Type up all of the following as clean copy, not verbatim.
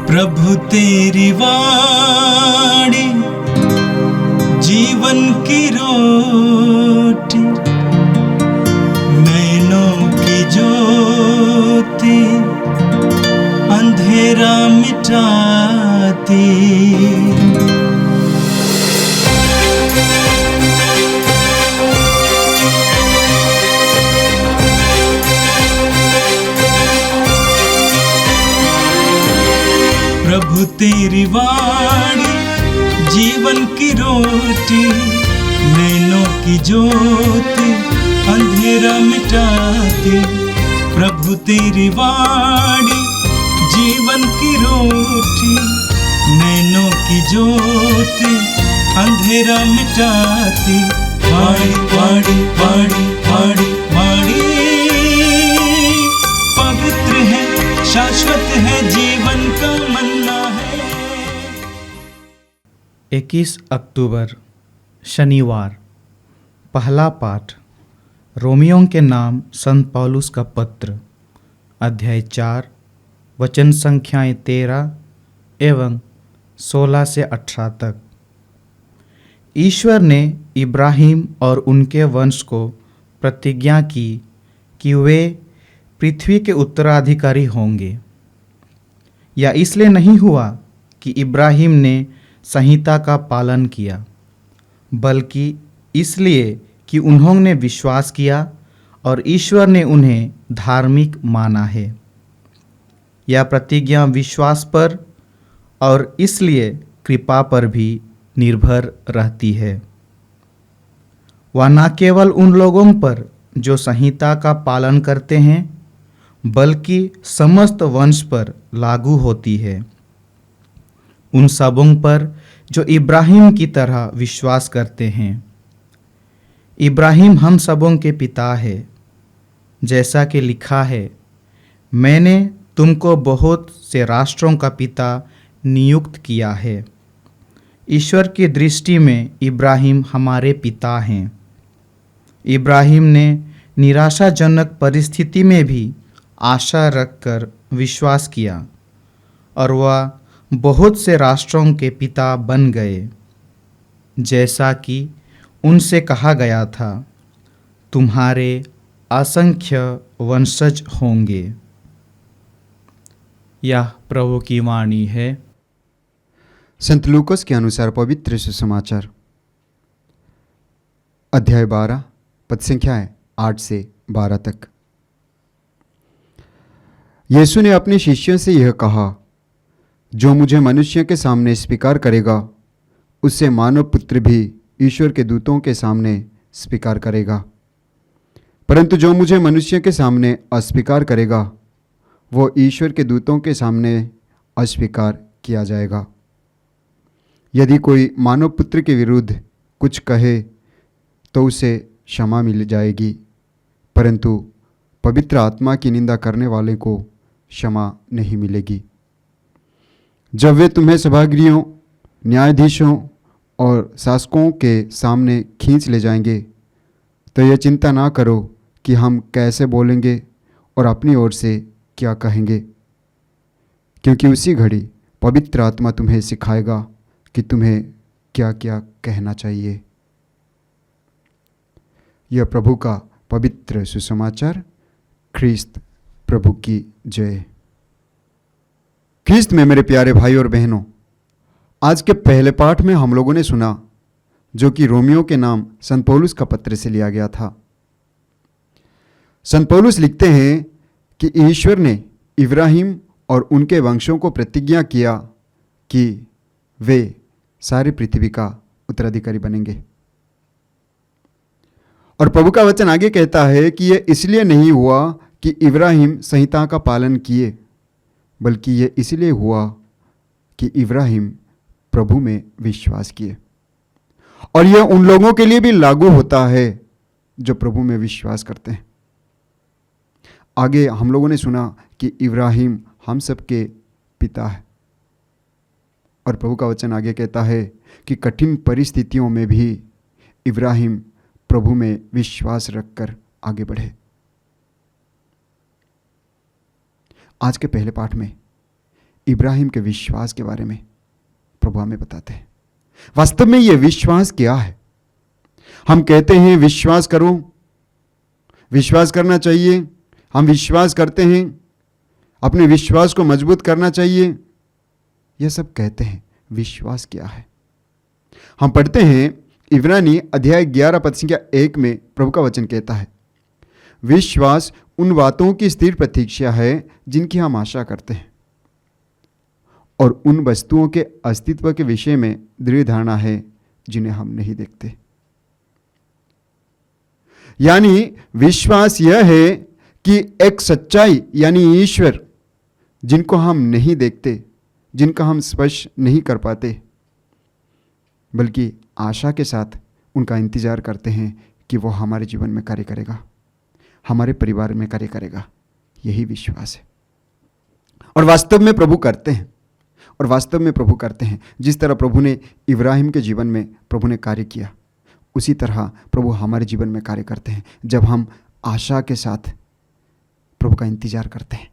प्रभु तेरी वाणी जीवन की रोटी, नैनों की ज्योति अंधेरा मिटाती। प्रभु तेरी वाणी जीवन की रोटी, नैनों की ज्योति अंधेरा मिटाती। प्रभु तेरी वाणी जीवन की रोटी, नैनों की ज्योति अंधेरा मिटाती। वाणी वाणी वाणी वाणी वाणी पवित्र है, शाश्वत है, जीवन का मन्ना है। 21 अक्टूबर शनिवार। पहला पाठ रोमियों के नाम संत पौलुस का पत्र, अध्याय 4, वचन संख्याएं 13 एवं 16 से 18 तक। ईश्वर ने इब्राहिम और उनके वंश को प्रतिज्ञा की कि वे पृथ्वी के उत्तराधिकारी होंगे। यह इसलिए नहीं हुआ कि इब्राहिम ने संहिता का पालन किया, बल्कि इसलिए कि उन्होंने विश्वास किया और ईश्वर ने उन्हें धार्मिक माना है। यह प्रतिज्ञा विश्वास पर और इसलिए कृपा पर भी निर्भर रहती है। वह न केवल उन लोगों पर जो संहिता का पालन करते हैं, बल्कि समस्त वंश पर लागू होती है, उन सबों पर जो इब्राहिम की तरह विश्वास करते हैं। इब्राहिम हम सबों के पिता है, जैसा कि लिखा है, मैंने तुमको बहुत से राष्ट्रों का पिता नियुक्त किया है। ईश्वर की दृष्टि में इब्राहिम हमारे पिता हैं। इब्राहिम ने निराशाजनक परिस्थिति में भी आशा रखकर विश्वास किया और वह बहुत से राष्ट्रों के पिता बन गए, जैसा कि उनसे कहा गया था, तुम्हारे असंख्य वंशज होंगे। यह प्रभु की वाणी है। संत लूकास के अनुसार पवित्र सुसमाचार, अध्याय 12, पद संख्याएं 8 से 12 तक। यीशु ने अपने शिष्यों से यह कहा, जो मुझे मनुष्य के सामने स्वीकार करेगा, उससे मानव पुत्र भी ईश्वर के दूतों के सामने स्वीकार करेगा। परंतु जो मुझे मनुष्य के सामने अस्वीकार करेगा, वो ईश्वर के दूतों के सामने अस्वीकार किया जाएगा। यदि कोई मानव पुत्र के विरुद्ध कुछ कहे तो उसे क्षमा मिल जाएगी, परंतु पवित्र आत्मा की निंदा करने वाले को क्षमा नहीं मिलेगी। जब वे तुम्हें सभागृहों, न्यायाधीशों और शासकों के सामने खींच ले जाएंगे, तो यह चिंता ना करो कि हम कैसे बोलेंगे और अपनी ओर से क्या कहेंगे, क्योंकि उसी घड़ी पवित्र आत्मा तुम्हें सिखाएगा कि तुम्हें क्या क्या कहना चाहिए। यह प्रभु का पवित्र सुसमाचार। ख्रीस्त प्रभु की जय। ख्रीस्त में मेरे प्यारे भाई और बहनों, आज के पहले पाठ में हम लोगों ने सुना, जो कि रोमियो के नाम संत पौलुस का पत्र से लिया गया था। संत पौलुस लिखते हैं कि ईश्वर ने इब्राहिम और उनके वंशों को प्रतिज्ञा किया कि वे सारी पृथ्वी का उत्तराधिकारी बनेंगे। और प्रभु का वचन आगे कहता है कि यह इसलिए नहीं हुआ कि इब्राहिम संहिता का पालन किए, बल्कि यह इसलिए हुआ कि इब्राहिम प्रभु में विश्वास किए। और यह उन लोगों के लिए भी लागू होता है जो प्रभु में विश्वास करते हैं। आगे हम लोगों ने सुना कि इब्राहिम हम सबके पिता है, और प्रभु का वचन आगे कहता है कि कठिन परिस्थितियों में भी इब्राहिम प्रभु में विश्वास रखकर आगे बढ़े। आज के पहले पाठ में इब्राहिम के विश्वास के बारे में प्रभु हमें बताते हैं। वास्तव में यह विश्वास क्या है? हम कहते हैं विश्वास करो, विश्वास करना चाहिए, हम विश्वास करते हैं, अपने विश्वास को मजबूत करना चाहिए, यह सब कहते हैं। विश्वास क्या है? हम पढ़ते हैं इब्रानी अध्याय 11 पद संख्या 1 में प्रभु का वचन कहता है, विश्वास उन बातों की स्थिर प्रतीक्षा है जिनकी हम आशा करते हैं और उन वस्तुओं के अस्तित्व के विषय में दृढ़ धारणा है जिन्हें हम नहीं देखते। यानी विश्वास यह है कि एक सच्चाई यानी ईश्वर जिनको हम नहीं देखते, जिनका हम स्पर्श नहीं कर पाते, बल्कि आशा के साथ उनका इंतजार करते हैं कि वो हमारे जीवन में कार्य करेगा, हमारे परिवार में कार्य करेगा। यही विश्वास है। और वास्तव में प्रभु करते हैं, और वास्तव में प्रभु करते हैं। जिस तरह प्रभु ने इब्राहिम के जीवन में प्रभु ने कार्य किया, उसी तरह प्रभु हमारे जीवन में कार्य करते हैं जब हम आशा के साथ प्रभु का इंतजार करते हैं,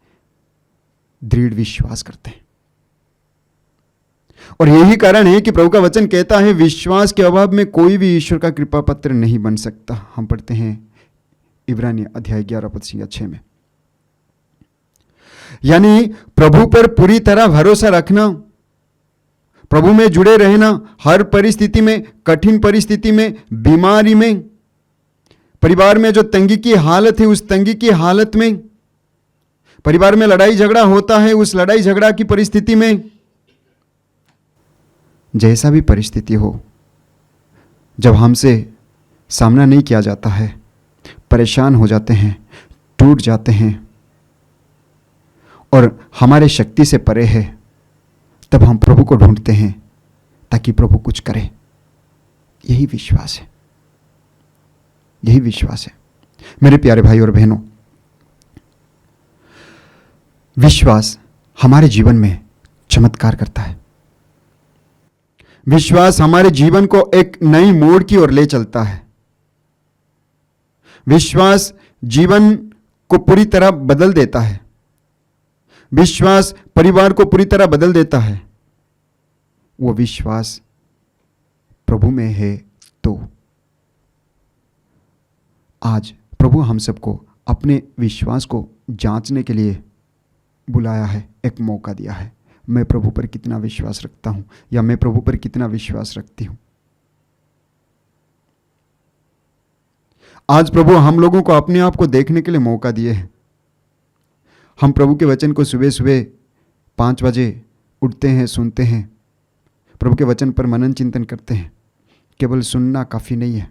दृढ़ विश्वास करते हैं। और यही कारण है कि प्रभु का वचन कहता है विश्वास के अभाव में कोई भी ईश्वर का कृपा पत्र नहीं बन सकता। हम पढ़ते हैं इब्रानी अध्याय 11 पद 6 में। यानी प्रभु पर पूरी तरह भरोसा रखना, प्रभु में जुड़े रहना, हर परिस्थिति में, कठिन परिस्थिति में, बीमारी में, परिवार में जो तंगी की हालत है उस तंगी की हालत में, परिवार में लड़ाई झगड़ा होता है उस लड़ाई झगड़ा की परिस्थिति में, जैसा भी परिस्थिति हो, जब हमसे सामना नहीं किया जाता है, परेशान हो जाते हैं, टूट जाते हैं और हमारे शक्ति से परे है, तब हम प्रभु को ढूंढते हैं ताकि प्रभु कुछ करे। यही विश्वास है, यही विश्वास है। मेरे प्यारे भाई और बहनों, विश्वास हमारे जीवन में चमत्कार करता है। विश्वास हमारे जीवन को एक नई मोड़ की ओर ले चलता है। विश्वास जीवन को पूरी तरह बदल देता है। विश्वास परिवार को पूरी तरह बदल देता है। वो विश्वास प्रभु में है। तो आज प्रभु हम सबको अपने विश्वास को जांचने के लिए बुलाया है, एक मौका दिया है। मैं प्रभु पर कितना विश्वास रखता हूं या मैं प्रभु पर कितना विश्वास रखती हूं। आज प्रभु हम लोगों को अपने आप को देखने के लिए मौका दिए हैं। हम प्रभु के वचन को सुबह सुबह 5 बजे उठते हैं, सुनते हैं, प्रभु के वचन पर मनन चिंतन करते हैं। केवल सुनना काफ़ी नहीं है,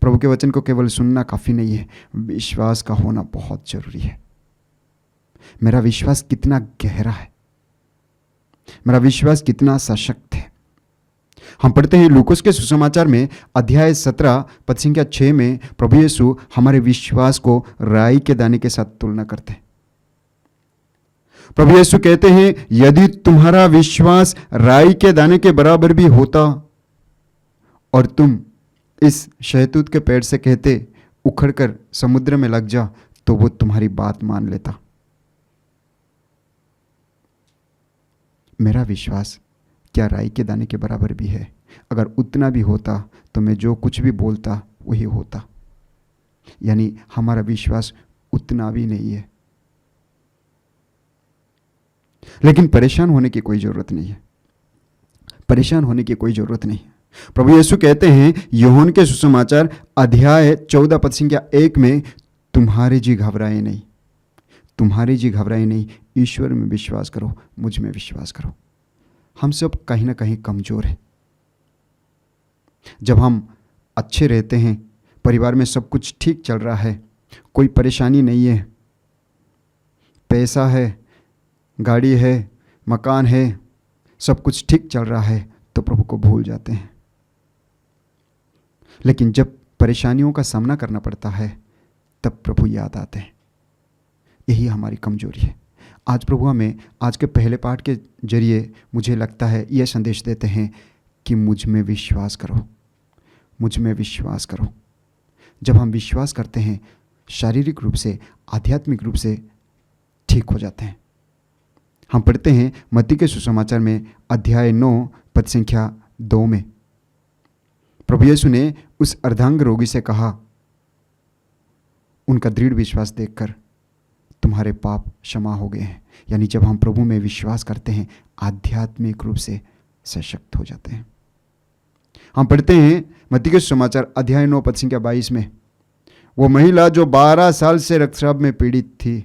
प्रभु के वचन को केवल सुनना काफ़ी नहीं है, विश्वास का होना बहुत जरूरी है। मेरा विश्वास कितना गहरा है, मेरा विश्वास कितना सशक्त है। हम पढ़ते हैं लूकोस के सुसमाचार में अध्याय 17 पद संख्या 6 में प्रभु यीशु हमारे विश्वास को राई के दाने के साथ तुलना करते हैं। प्रभु यीशु कहते हैं, यदि तुम्हारा विश्वास राई के दाने के बराबर भी होता और तुम इस शहतूत के पेड़ से कहते उखड़कर समुद्र में लग जा, तो वो तुम्हारी बात मान लेता। मेरा विश्वास क्या राई के दाने के बराबर भी है? अगर उतना भी होता तो मैं जो कुछ भी बोलता वही होता। यानी हमारा विश्वास उतना भी नहीं है। लेकिन परेशान होने की कोई जरूरत नहीं है, परेशान होने की कोई जरूरत नहीं है। प्रभु यीशु कहते हैं यूहन्ना के सुसमाचार अध्याय 14 पद संख्या 1 में, तुम्हारे जी घबराए नहीं, तुम्हारे जी घबराए नहीं, ईश्वर में विश्वास करो, मुझ में विश्वास करो। हम सब कहीं ना कहीं कमज़ोर हैं। जब हम अच्छे रहते हैं, परिवार में सब कुछ ठीक चल रहा है, कोई परेशानी नहीं है, पैसा है, गाड़ी है, मकान है, सब कुछ ठीक चल रहा है, तो प्रभु को भूल जाते हैं। लेकिन जब परेशानियों का सामना करना पड़ता है, तब प्रभु याद आते हैं। यही हमारी कमजोरी है। आज प्रभु हमें आज के पहले पाठ के जरिए मुझे लगता है यह संदेश देते हैं कि मुझ में विश्वास करो, मुझ में विश्वास करो। जब हम विश्वास करते हैं, शारीरिक रूप से, आध्यात्मिक रूप से ठीक हो जाते हैं। हम पढ़ते हैं मत्ती के सुसमाचार में अध्याय 9 पद संख्या 2 में प्रभु यीशु ने उस अर्धांग रोगी से कहा, उनका दृढ़ विश्वास देखकर तुम्हारे पाप क्षमा हो गए हैं। यानी जब हम प्रभु में विश्वास करते हैं आध्यात्मिक रूप से सशक्त हो जाते हैं। हम पढ़ते हैं मत्ती के सुसमाचार अध्याय 9 पद संख्या 22 में वो महिला जो 12 साल से रक्तस्राव में पीड़ित थी,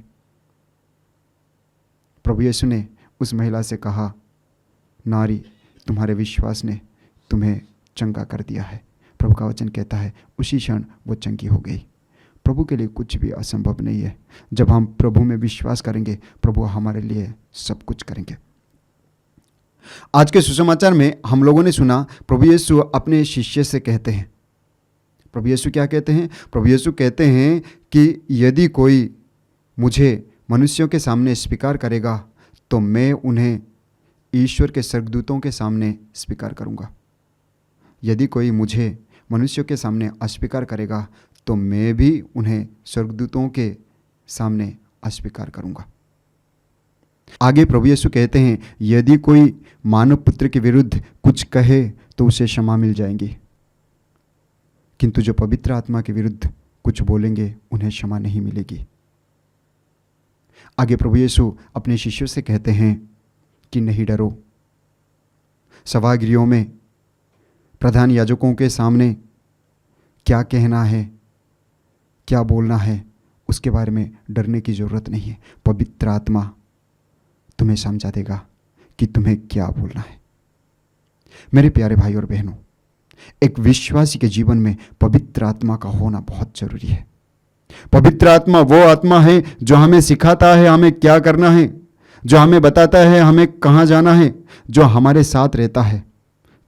प्रभु यीशु ने उस महिला से कहा, नारी तुम्हारे विश्वास ने तुम्हें चंगा कर दिया है। प्रभु का वचन कहता है उसी क्षण वो चंगी हो गई। प्रभु के लिए कुछ भी असंभव नहीं है। जब हम प्रभु में विश्वास करेंगे प्रभु हमारे लिए सब कुछ करेंगे। आज के सुसमाचार में हम लोगों ने सुना प्रभु यीशु अपने शिष्य से कहते हैं, प्रभु यीशु क्या कहते हैं? प्रभु यीशु कहते हैं कि यदि कोई मुझे मनुष्यों के सामने स्वीकार करेगा तो मैं उन्हें ईश्वर के स्वर्गदूतों के सामने स्वीकार करूंगा। यदि कोई मुझे मनुष्यों के सामने अस्वीकार करेगा तो मैं भी उन्हें स्वर्गदूतों के सामने अस्वीकार करूंगा। आगे प्रभु यीशु कहते हैं यदि कोई मानव पुत्र के विरुद्ध कुछ कहे तो उसे क्षमा मिल जाएगी, किंतु जो पवित्र आत्मा के विरुद्ध कुछ बोलेंगे उन्हें क्षमा नहीं मिलेगी। आगे प्रभु यीशु अपने शिष्यों से कहते हैं कि नहीं डरो। सभागृहों में प्रधान याजकों के सामने क्या कहना है, क्या बोलना है, उसके बारे में डरने की ज़रूरत नहीं है। पवित्र आत्मा तुम्हें समझा देगा कि तुम्हें क्या बोलना है। मेरे प्यारे भाई और बहनों, एक विश्वासी के जीवन में पवित्र आत्मा का होना बहुत जरूरी है। पवित्र आत्मा वो आत्मा है जो हमें सिखाता है हमें क्या करना है, जो हमें बताता है हमें कहाँ जाना है, जो हमारे साथ रहता है,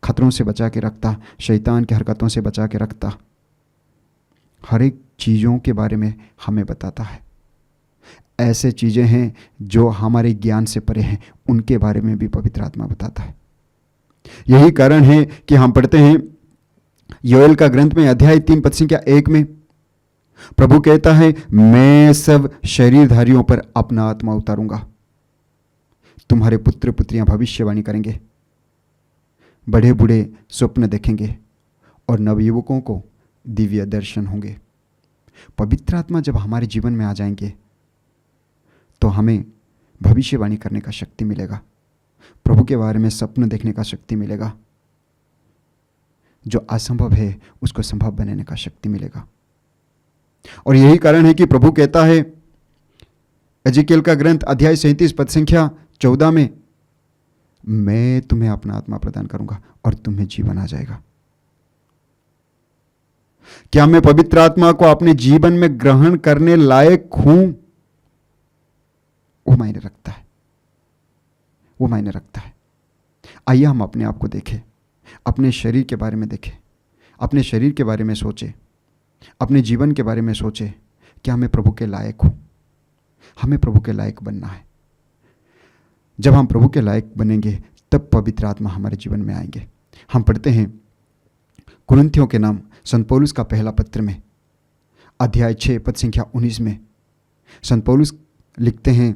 खतरों से बचा के रखता, शैतान की हरकतों से बचा के रखता, हर एक चीज़ों के बारे में हमें बताता है। ऐसे चीज़ें हैं जो हमारे ज्ञान से परे हैं, उनके बारे में भी पवित्र आत्मा बताता है। यही कारण है कि हम पढ़ते हैं योएल का ग्रंथ में अध्याय 3 पद संख्या 1 में प्रभु कहता है मैं सब शरीरधारियों पर अपना आत्मा उतारूंगा। तुम्हारे पुत्र पुत्रियां भविष्यवाणी करेंगे, बड़े बूढ़े स्वप्न देखेंगे और नवयुवकों को दिव्य दर्शन होंगे। पवित्र आत्मा जब हमारे जीवन में आ जाएंगे तो हमें भविष्यवाणी करने का शक्ति मिलेगा, प्रभु के बारे में स्वप्न देखने का शक्ति मिलेगा, जो असंभव है उसको संभव बनाने का शक्ति मिलेगा। और यही कारण है कि प्रभु कहता है एजेकियल का ग्रंथ अध्याय 37 पद संख्या 14 में मैं तुम्हें अपना आत्मा प्रदान करूंगा और तुम्हें जीवन आ जाएगा। क्या मैं पवित्र आत्मा को अपने जीवन में ग्रहण करने लायक हूं? वो मायने रखता है, वो मायने रखता है। आइए हम अपने आप को देखें, अपने शरीर के बारे में देखें, अपने शरीर के बारे में सोचें, अपने जीवन के बारे में सोचें। क्या मैं प्रभु के लायक हूं? हमें प्रभु के लायक बनना है। जब हम प्रभु के लायक बनेंगे तब पवित्र आत्मा हमारे जीवन में आएंगे। हम पढ़ते हैं कुरिन्थियों के नाम संत पौलुस का पहला पत्र में अध्याय 6 पद संख्या 19 में संत पौलुस लिखते हैं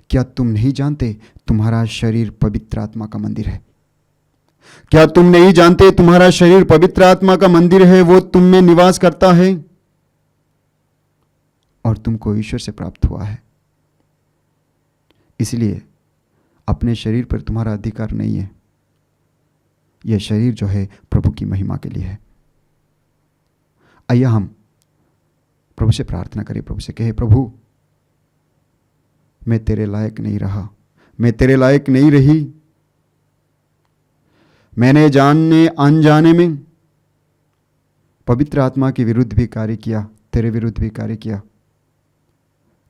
क्या तुम नहीं जानते तुम्हारा शरीर पवित्र आत्मा का मंदिर है? क्या तुम नहीं जानते तुम्हारा शरीर पवित्र आत्मा का मंदिर है, वो तुम में निवास करता है और तुमको ईश्वर से प्राप्त हुआ है। इसलिए अपने शरीर पर तुम्हारा अधिकार नहीं है। यह शरीर जो है प्रभु की महिमा के लिए है। आइए हम प्रभु से प्रार्थना करें, प्रभु से कहे प्रभु मैं तेरे लायक नहीं रहा, मैं तेरे लायक नहीं रही। मैंने जानने अनजाने में पवित्र आत्मा के विरुद्ध भी कार्य किया, तेरे विरुद्ध भी कार्य किया।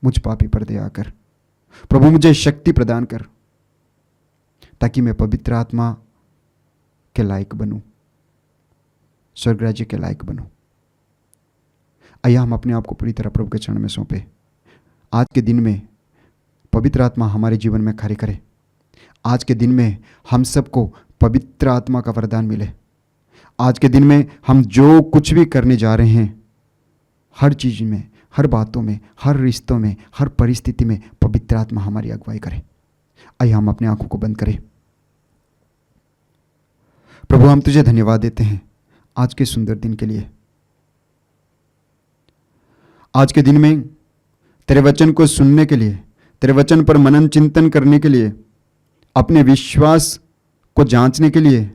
मुझ पापी पर दया कर प्रभु, मुझे शक्ति प्रदान कर ताकि मैं पवित्र आत्मा के लायक बनूं, स्वर्ग राज्य के लायक बनूं। आइए हम अपने आप को पूरी तरह प्रभु के चरण में सौंपे। आज के दिन में पवित्र आत्मा हमारे जीवन में कार्य करे। आज के दिन में हम सबको पवित्र आत्मा का वरदान मिले। आज के दिन में हम जो कुछ भी करने जा रहे हैं, हर चीज़ में, हर बातों में, हर रिश्तों में, हर परिस्थिति में पवित्र आत्मा हमारी अगुवाई करे। आइए हम अपनी आंखों को बंद करें। प्रभु, हम तुझे धन्यवाद देते हैं आज के सुंदर दिन के लिए। आज के दिन में तेरे वचन को सुनने के लिए, तेरे वचन पर मनन चिंतन करने के लिए, अपने विश्वास को जांचने के लिए,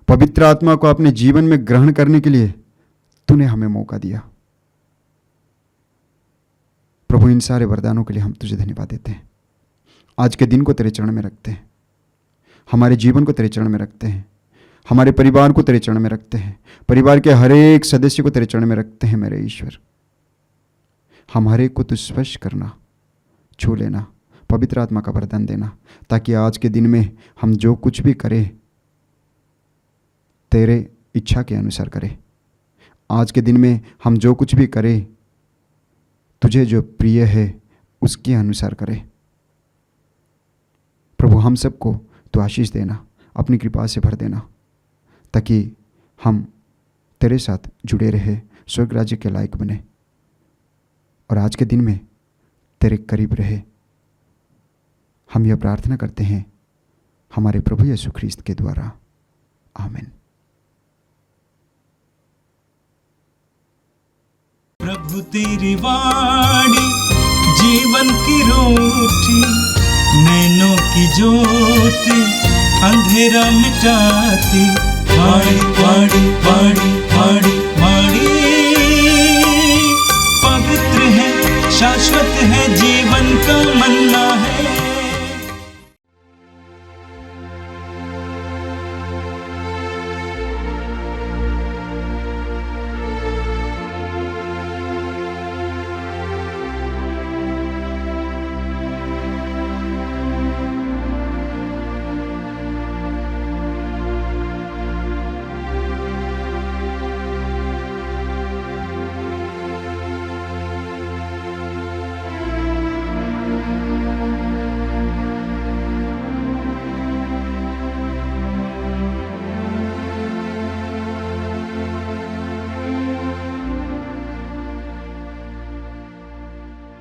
पवित्र आत्मा को अपने जीवन में ग्रहण करने के लिए तूने हमें मौका दिया। प्रभु, इन सारे वरदानों के लिए हम तुझे धन्यवाद देते हैं। आज के दिन को तेरे चरण में रखते हैं, हमारे जीवन को तेरे चरण में रखते हैं, हमारे परिवार को तेरे चरण में रखते हैं, परिवार के हर एक सदस्य को तेरे चरण में रखते हैं। मेरे ईश्वर, हम हर एक को तू स्पर्श करना, छू लेना, पवित्र आत्मा का वरदान देना, ताकि आज के दिन में हम जो कुछ भी करें तेरे इच्छा के अनुसार करें। आज के दिन में हम जो कुछ भी करें तुझे जो प्रिय है उसके अनुसार करें। प्रभु, हम सबको तू आशीष देना, अपनी कृपा से भर देना, ताकि हम तेरे साथ जुड़े रहे, स्वर्ग राज्य के लायक बने और आज के दिन में तेरे करीब रहे। हम यह प्रार्थना करते हैं हमारे प्रभु यीशु ख्रीस्त के द्वारा, आमीन। प्रभु तेरी वाणी जीवन की रोटी, नैनों की ज्योति अंधेरा मिटाती। वाणी वाणी वाणी वाणी वाणी पवित्र है, शाश्वत है, जीवन का